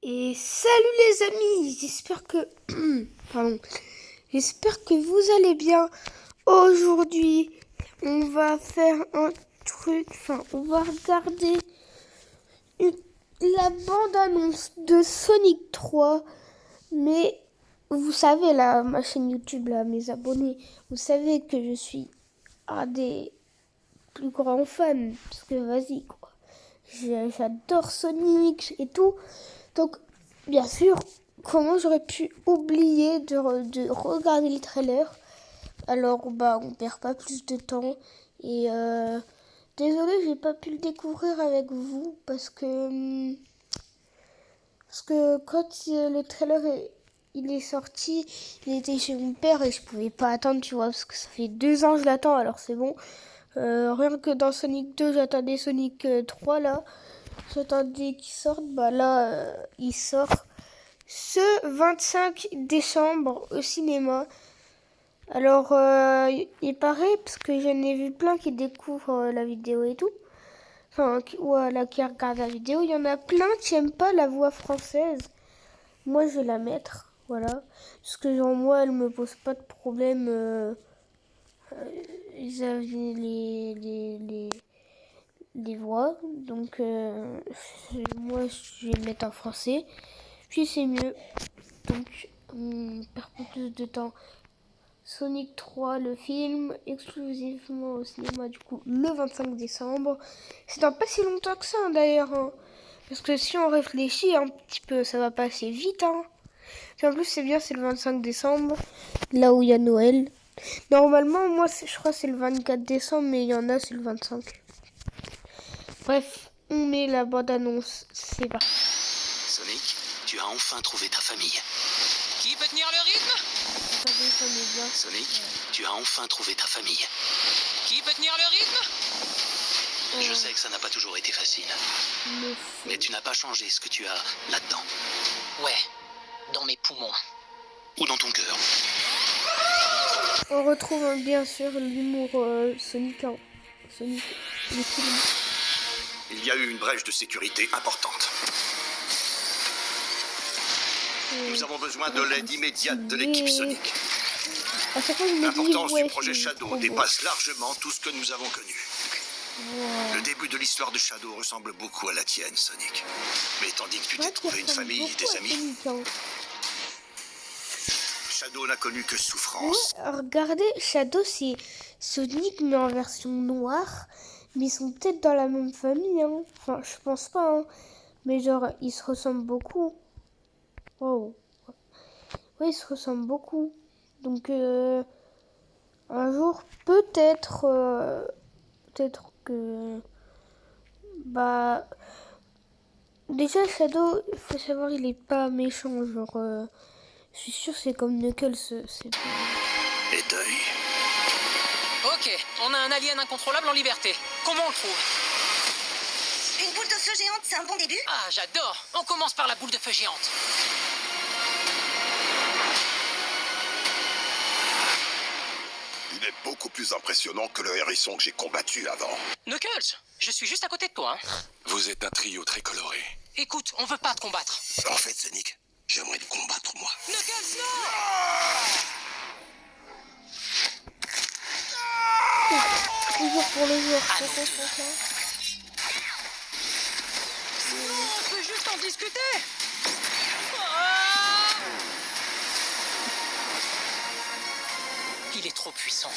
Et salut les amis, j'espère que pardon, j'espère que vous allez bien. Aujourd'hui, on va faire un truc, on va regarder la bande-annonce de Sonic 3. Mais vous savez là, ma chaîne YouTube là, mes abonnés, vous savez que je suis un des plus grands fans parce que vas-y quoi. J'adore Sonic et tout. Donc, bien sûr, comment j'aurais pu oublier de regarder le trailer? Alors, on perd pas plus de temps. Et désolé, j'ai pas pu le découvrir avec vous parce que quand le trailer il est sorti, il était chez mon père et je pouvais pas attendre, tu vois, parce que ça fait 2 ans que je l'attends, alors c'est bon. Rien que dans Sonic 2, j'attendais Sonic 3 là. J'attendais qu'il sorte. Là, il sort ce 25 décembre au cinéma. Alors, il paraît, parce que j'en ai vu plein qui découvrent la vidéo et tout. Qui regardent la vidéo. Il y en a plein qui n'aiment pas la voix française. Moi, je vais la mettre. Voilà. Parce que genre, moi, elle me pose pas de problème. Ils avaient les voix, donc moi je vais mettre en français, puis c'est mieux, donc on perd pas plus de temps. Sonic 3, le film, exclusivement au cinéma du coup le 25 décembre. C'est dans pas si longtemps que ça d'ailleurs, hein. Parce que si on réfléchit un petit peu, ça va passer vite, hein. Et en plus c'est bien, c'est le 25 décembre, là où il y a Noël. Normalement, moi je crois que c'est le 24 décembre, mais il y en a c'est le 25. Bref, on met la bande-annonce, c'est parti. Sonic, tu as enfin trouvé ta famille. Qui peut tenir le rythme? Sonic, tu as enfin trouvé ta famille. Qui peut tenir le rythme? Je sais que ça n'a pas toujours été facile. Mais tu n'as pas changé ce que tu as là-dedans. Ouais, dans mes poumons. Ou dans ton cœur. On retrouve bien sûr l'humour Sonic, Sonic, le film. Il y a eu une brèche de sécurité importante. Nous avons besoin de l'aide immédiate de l'équipe Sonic. L'importance du projet Shadow dépasse largement tout ce que nous avons connu. Le début de l'histoire de Shadow ressemble beaucoup à la tienne, Sonic. Mais tandis que tu t'es trouvé une famille et des amis, Shadow n'a connu que souffrance. Ouais, regardez, Shadow c'est Sonic mais en version noire. Mais ils sont peut-être dans la même famille, hein. Enfin, je pense pas, hein. Mais genre, ils se ressemblent beaucoup. Wow. Ouais, ils se ressemblent beaucoup. Donc, un jour, peut-être que... Déjà, Shadow, il faut savoir, il est pas méchant. Genre, je suis sûre c'est comme Knuckles. Et deuil. Ok, on a un alien incontrôlable en liberté. Comment on le trouve? Une boule de feu géante, c'est un bon début? Ah, j'adore. On commence par la boule de feu géante. Il est beaucoup plus impressionnant que le hérisson que j'ai combattu avant. Knuckles, je suis juste à côté de toi, hein. Vous êtes un trio très coloré. Écoute, on veut pas te combattre. En fait, Sonic, j'aimerais te combattre, moi. Knuckles, non! Toujours pour le joueur. On peut juste en discuter. Ah! Il est trop puissant.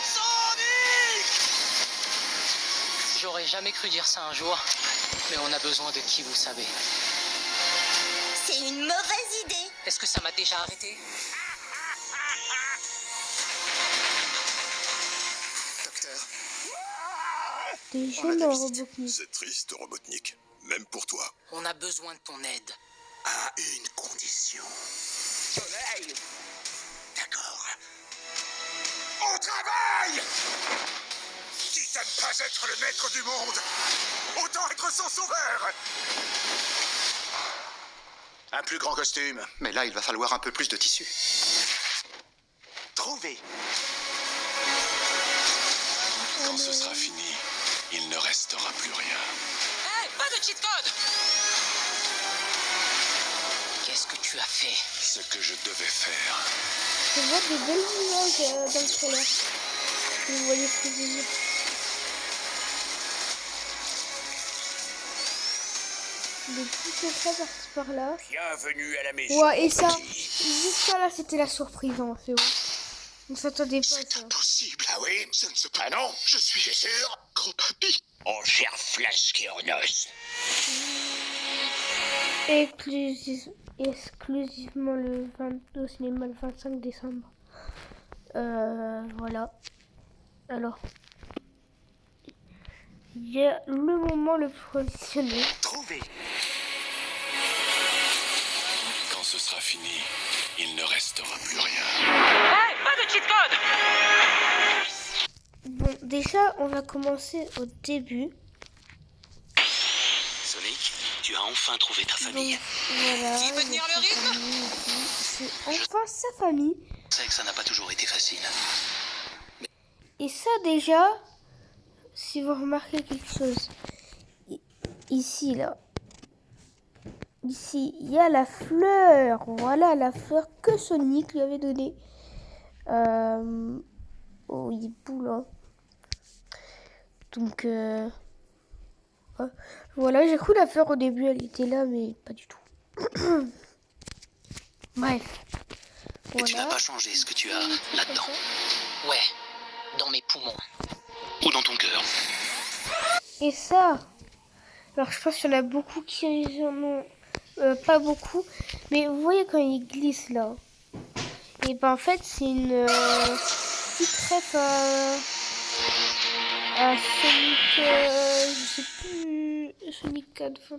Sonic! J'aurais jamais cru dire ça un jour, mais on a besoin de qui, vous savez. C'est une mauvaise idée. Est-ce que ça m'a déjà arrêté? Docteur, T'es jeune, Robotnik. c'est triste, Robotnik. Même pour toi. On a besoin de ton aide. À une condition. Soleil! D'accord. Au travail! Si t'aimes pas être le maître du monde, autant être son sauveur! Un plus grand costume. Mais là, il va falloir un peu plus de tissu. Trouvé. Quand ce sera fini, il ne restera plus rien. Hey! pas de cheat code! Qu'est-ce que tu as fait? Ce que je devais faire. Je vois des belles images dans le trailer. Si vous voyez ce que je veux dire. Des petits secrets par-ci par-là. Bienvenue à la maison. Ouais, et ça, juste ça là, c'était la surprise, hein, c'est bon. On s'attendait pas à ça. Impossible. Ah oui, ça ne se passe. Ah non, je suis sûr. Gros papy. En chair, flasque et en os. Exclusivement le 22 au cinéma le 25 décembre. Voilà. Alors, il y a le moment le professionnel. Trouvé. Quand ce sera fini, il ne restera plus rien. Hey, pas de cheat code! Bon, déjà, on va commencer au début. Sonic, tu as enfin trouvé ta famille. Donc, voilà. Qui peut tenir le rythme? C'est enfin sa famille. Je sais que ça n'a pas toujours été facile. Et ça, déjà, si vous remarquez quelque chose, ici, là. Ici, il y a la fleur. Voilà, la fleur que Sonic lui avait donnée. Au hibou, là. Donc, voilà, j'ai cru la fleur au début, elle était là, mais pas du tout. Bref. Et tu n'as Voilà. pas changé ce que tu as là-dedans. Ouais, dans mes poumons. Ou dans ton cœur. Et ça, alors je pense qu'il y en a beaucoup qui en ont pas beaucoup, mais vous voyez quand il glisse là, et ben en fait c'est une petite ref à Sonic, je sais plus, Sonic Adventure,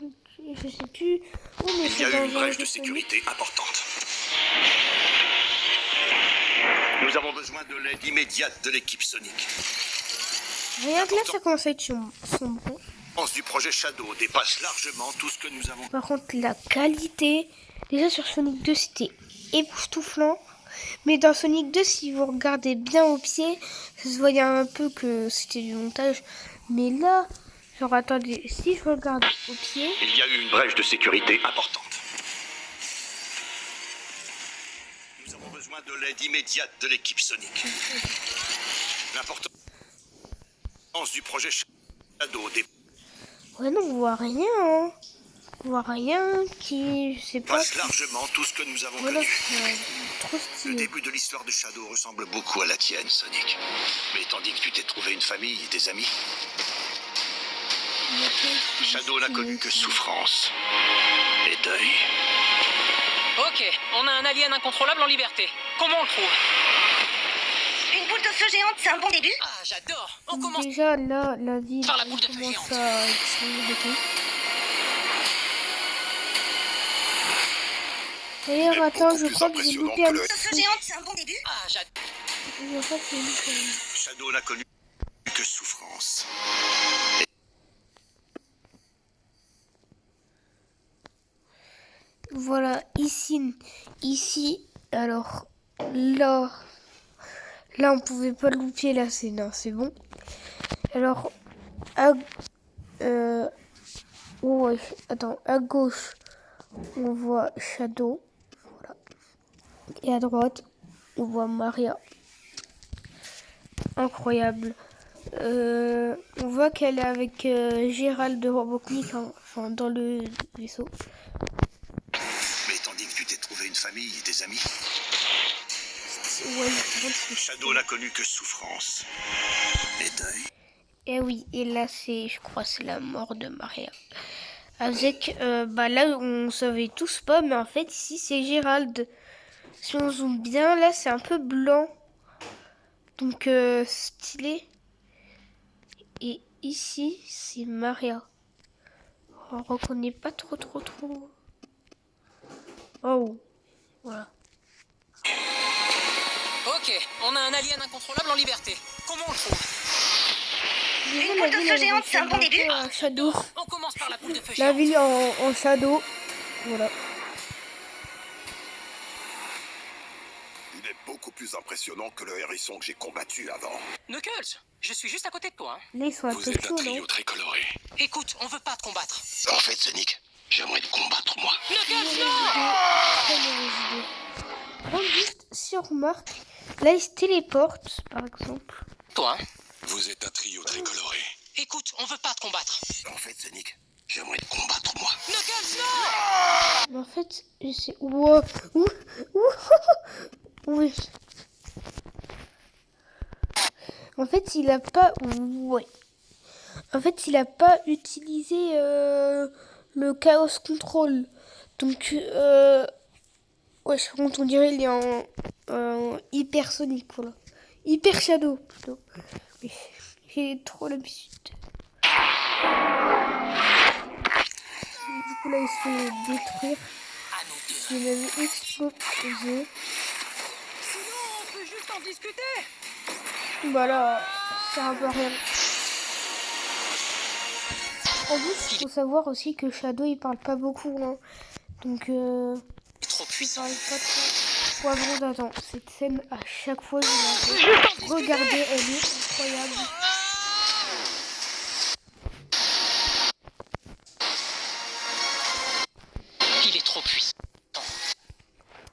je sais plus où, mais Il y c'est a dans eu une brèche un de jeu sécurité importante. Nous avons besoin de l'aide immédiate de l'équipe Sonic. Sonic. Rien que là ça commence à être sombre. La du projet Shadow dépasse largement tout ce que nous avons. Par contre, la qualité, déjà sur Sonic 2, c'était époustouflant. Mais dans Sonic 2, si vous regardez bien au pied, ça se voyait un peu que c'était du montage. Mais là, genre attendez, si je regarde au pied... Il y a eu une brèche de sécurité importante. Nous avons besoin de l'aide immédiate de l'équipe Sonic. L'importance du projet Shadow dépasse Ouais, non, on voit rien, hein. On voit rien qui... Je sais pas... largement tout ce que nous avons Voilà, connu. c'est trop Le stylé. début de l'histoire de Shadow ressemble beaucoup à la tienne, Sonic. Mais tandis que tu t'es trouvé une famille et des amis, Shadow n'a connu que souffrance et deuil. Ok, on a un alien incontrôlable en liberté. Comment on le trouve? Une boule de feu géante, c'est un bon début? Ah, j'adore! On commence Déjà, là, la ville par la boule de feu commence géante. à être sombre et tout. D'ailleurs, attends, je crois que j'ai loupé un Boule de petit feu truc. géante, c'est un bon début? Ah, j'adore! Je crois que j'ai loupé un- Shadow n'a connu que souffrance. Voilà, ici, alors, là, on pouvait pas louper la scène, hein, c'est bon. Alors, ouais, attends, à gauche, on voit Shadow, voilà. Et à droite, on voit Maria. Incroyable. On voit qu'elle est avec Gérald de Robotnik, hein, enfin, dans le vaisseau. Mais tandis que tu t'es trouvé une famille et des amis, Ouais, c'est Shadow n'a connu que souffrance et deuil. Et oui, et là c'est, je crois, c'est la mort de Maria. Avec, bah là on savait tous pas, mais en fait ici c'est Gérald. Si on zoome bien, là c'est un peu blanc, donc stylé. Et ici c'est Maria. On reconnaît pas trop. Oh, voilà. Ok, on a un alien incontrôlable en liberté. Comment on le trouve? Déjà, Une boule de feu géante, c'est un bon début? Shadow. On commence par la boule de feu La géante. ville en shadow. Voilà. Il est beaucoup plus impressionnant que le hérisson que j'ai combattu avant. Knuckles, Je suis juste à côté de toi, hein. Là, ils sont à Vous êtes un Tokyo, non? trio très coloré. Écoute, on veut pas te combattre. En fait, Sonic, j'aimerais te combattre, moi. Très mauvaise idée. Donc, juste, si on remarque, là, ils se téléportent, par exemple. Toi, hein. Vous êtes un trio très coloré. Écoute, on veut pas te combattre. En fait, Sonic, j'aimerais te combattre, moi. Knuckles, non! Mais en fait, je sais... Wow. Ouh. Ouh. Oui. En fait, il a pas... Ouais. En fait, il a pas utilisé le Chaos Control. Donc, ouais, je pense on dirait il est en hypersonique, voilà. Hyper Shadow, plutôt. Mais j'ai trop l'habitude. Du coup, là, il se fait détruire. À nous deux. Il est même explosé. Sinon, on peut juste en discuter. Voilà, ça sert à rien. En plus, il faut savoir aussi que Shadow, il parle pas beaucoup, hein. Donc, Trop il puissant. parle pas trop. Ouais, bon, attends, cette scène, à chaque fois, je la fais. Regardez, elle est incroyable. Il est trop puissant.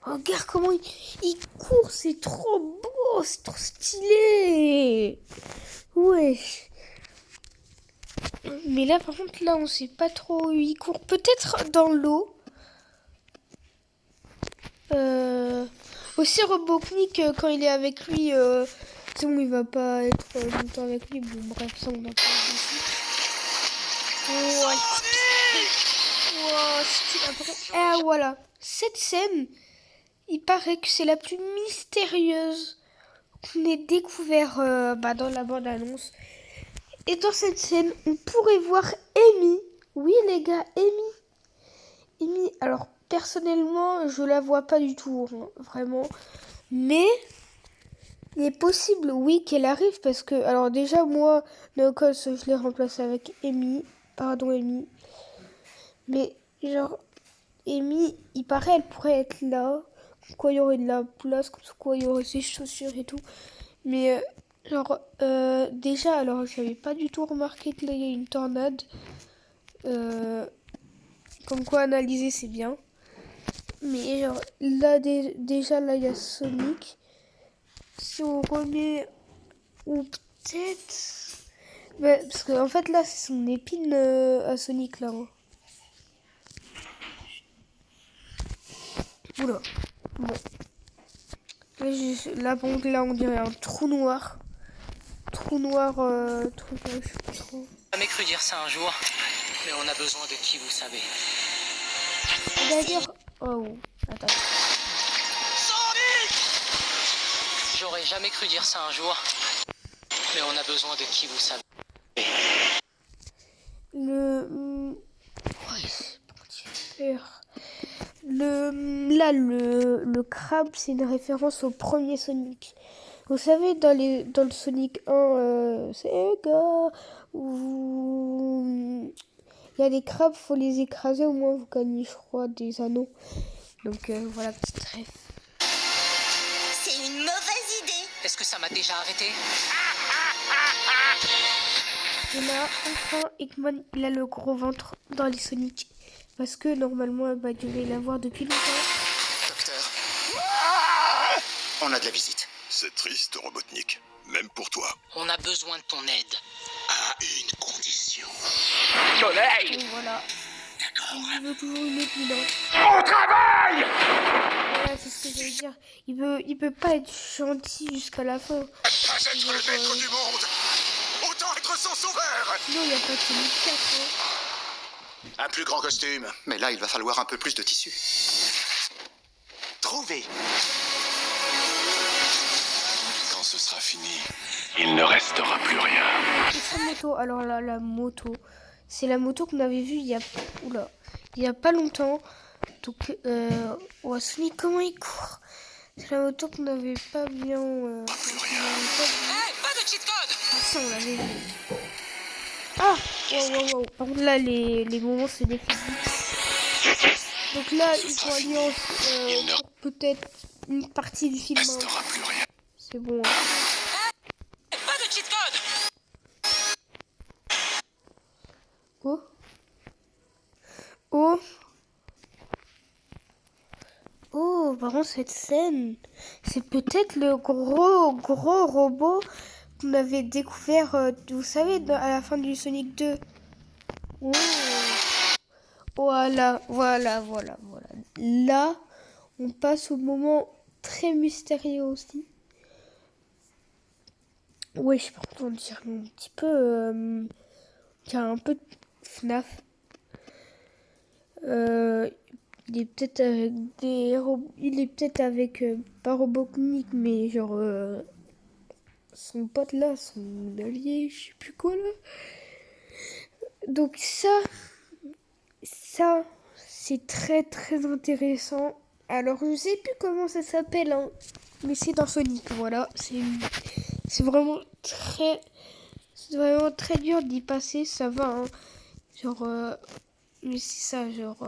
Regarde comment il court, c'est trop beau, c'est trop stylé. Ouais. Mais là, par contre, là, on sait pas trop où il court. Peut-être dans l'eau. Aussi, Robotnik, quand il est avec lui, c'est bon, il va pas être longtemps avec lui. Bon, bref, ça, on en parle dessus. Ouais. Wow, stylé. Après, ah, voilà. Cette scène, il paraît que c'est la plus mystérieuse qu'on ait découvert dans la bande-annonce. Et dans cette scène, on pourrait voir Amy. Oui, les gars, Amy. Amy, alors, personnellement, je la vois pas du tout, hein, vraiment. Mais, il est possible, oui, qu'elle arrive, parce que, alors déjà, moi, Knuckles, je l'ai remplacé avec Amy. Pardon, Amy. Mais, genre, Amy, il paraît, elle pourrait être là. Quoi, il y aurait de la place, comme quoi, il y aurait ses chaussures et tout. Mais, déjà, alors, j'avais pas du tout remarqué que là, il y a une tornade. Comme quoi, analyser, c'est bien. Mais, genre, là, déjà, là, il y a Sonic. Si on remet... Ou peut-être... Bah, parce qu'en fait, là, c'est son épine à Sonic, là. Hein. Oula. Bon. Là, bon, là, on dirait un trou noir. Trou noir, trou noir, je sais pas trop. J'ai jamais cru dire ça un jour, mais on a besoin de qui, vous savez. D'ailleurs... Oh, attends. J'aurais jamais cru dire ça un jour, mais on a besoin de qui, vous savez. Le crabe, c'est une référence au premier Sonic. Vous savez, dans le Sonic 1, Sega, où il y a des crabes, faut les écraser, au moins vous gagnez, je crois, des anneaux. Donc voilà, petite ref. C'est une mauvaise idée. Est-ce que ça m'a déjà arrêté? Et là, enfin, Eggman, il a le gros ventre dans les Sonic. Parce que normalement, il devait l'avoir depuis longtemps. Docteur. On a de la visite. C'est triste, Robotnik. Même pour toi. On a besoin de ton aide. À une condition. Et voilà. Il veut toujours une épine. Au travail! Voilà, c'est ce que j'allais dire. Il peut pas être gentil jusqu'à la fin. Pas être le maître du monde. Autant être son sauveur. Sinon, il n'y a pas de Sonic 4. Hein. Un plus grand costume. Mais là, il va falloir un peu plus de tissu. Trouvez. Quand ce sera fini, il ne restera plus rien. Et sa moto, alors là, la moto, c'est la moto qu'on avait vue il y a pas longtemps. Donc, ouais, Sonic, comment il court? C'est la moto qu'on n'avait pas bien... Hey, pas de cheat code! Ah, ça, on l'avait vu. Ah, wow. Par contre, là, les moments se défilent vite. Donc là, ils sont alliés pour peut-être une partie du film. Il ne restera plus rien. C'est bon. Pas de cheat code! Oh. Oh, par contre, cette scène, c'est peut-être le gros robot qu'on avait découvert, vous savez, à la fin du Sonic 2. Oh. Voilà. Là, on passe au moment très mystérieux aussi. Oui, par contre, on dirait un petit peu... on dirait un peu FNAF. Il est peut-être avec il est peut-être avec pas Robotnik, mais genre son pote là, son allié, je sais plus quoi là. Donc ça c'est très très intéressant. Alors je sais plus comment ça s'appelle, hein, mais c'est dans Sonic. Voilà, c'est vraiment très dur d'y passer. Ça va, hein. Genre mais c'est ça, genre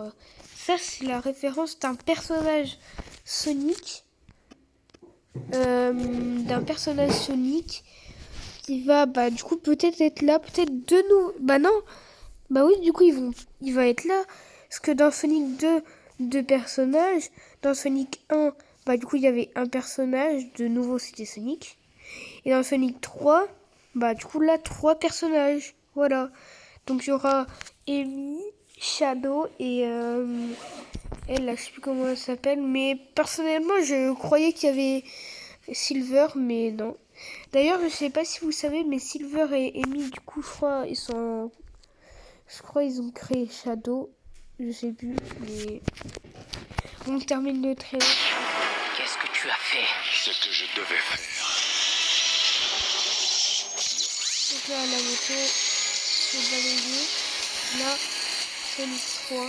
ça c'est la référence d'un personnage Sonic, qui va du coup peut-être être là, peut-être de nous. Bah non, bah oui, du coup il va être là parce que dans Sonic 2, deux personnages, dans Sonic 1, du coup il y avait un personnage, de nouveau c'était Sonic, et dans Sonic 3, du coup là 3 personnages. Voilà. Donc il y aura Amy, Shadow et elle, là, je sais plus comment elle s'appelle, mais personnellement je croyais qu'il y avait Silver, mais non. D'ailleurs, je sais pas si vous savez, mais Silver et Amy, du coup, je crois ils ont créé Shadow, je sais plus, mais on termine le trailer. Qu'est-ce que tu as fait? Ce que je devais faire. Donc là, la moto, c'est balayé. Là, Sonic 3.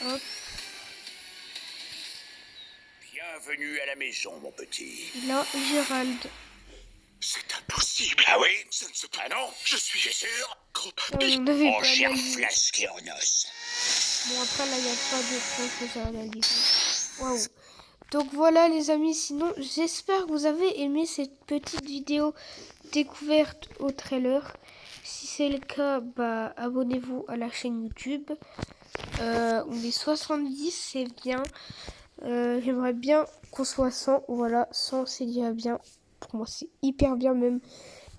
Hop. Bienvenue à la maison, mon petit. Là, Gérald. C'est impossible. Ah oui? Ça ne se peut. Ah non, je suis sûr. Gros papy. On avait Mon pas cher analysé. Flasqueronos. Bon, après, là, il n'y a pas de choses à analyser. Waouh. Donc voilà, les amis. Sinon, j'espère que vous avez aimé cette petite vidéo découverte au trailer. Si c'est le cas, abonnez-vous à la chaîne YouTube. On est 70, c'est bien. J'aimerais bien qu'on soit 100. Voilà, 100 c'est déjà bien. Pour moi, c'est hyper bien même.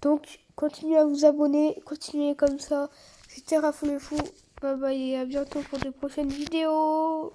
Donc, continuez à vous abonner. Continuez comme ça. C'était Rafou le Fou. Bye bye et à bientôt pour de prochaines vidéos.